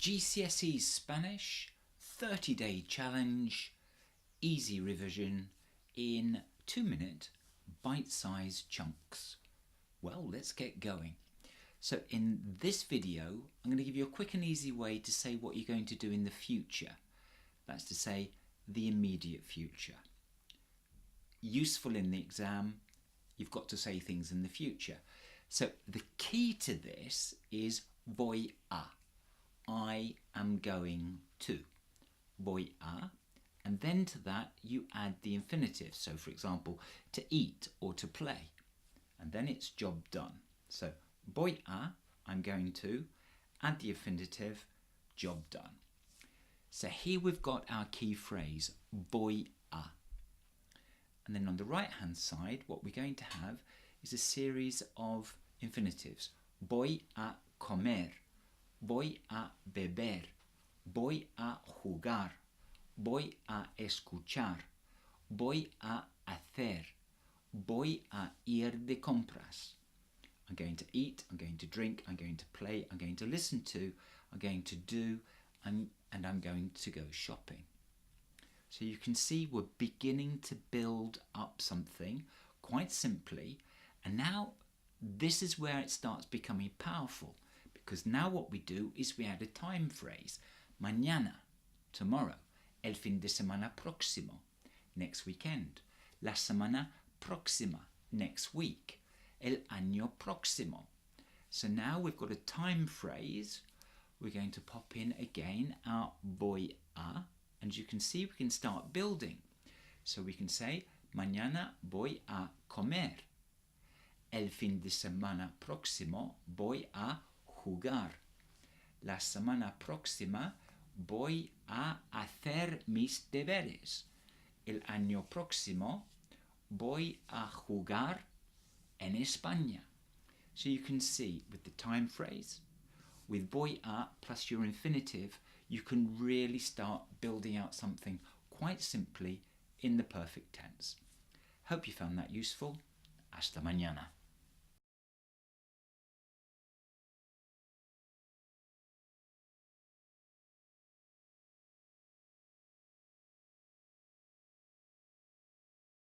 GCSE Spanish 30-day challenge, easy revision in 2-minute bite-sized chunks. Well, let's get going. So in this video, I'm going to give you a quick and easy way to say what you're going to do in the future. That's to say, the immediate future. Useful in the exam, you've got to say things in the future. So the key to this is voy a. I am going to. Voy a. And then to that you add the infinitive. So for example, to eat or to play. And then it's job done. So voy a, I'm going to, add the infinitive, job done. So here we've got our key phrase, voy a. And then on the right hand side, what we're going to have is a series of infinitives. Voy a comer, voy a beber, voy a jugar, voy a escuchar, voy a hacer, voy a ir de compras. I'm going to eat, I'm going to drink, I'm going to play, I'm going to listen to, I'm going to do, and I'm going to go shopping. So you can see we're beginning to build up something quite simply, and now this is where it starts becoming powerful, because now what we do is we add a time phrase. Mañana, tomorrow. El fin de semana próximo, next weekend. La semana próxima, next week. El año próximo. So now we've got a time phrase. We're going to pop in again our voy a, and you can see we can start building. So we can say, mañana voy a comer. El fin de semana próximo voy a jugar. La semana próxima voy a hacer mis deberes. El año próximo voy a jugar en España. So you can see with the time phrase, with voy a plus your infinitive, you can really start building out something quite simply in the perfect tense. Hope you found that useful. Hasta mañana.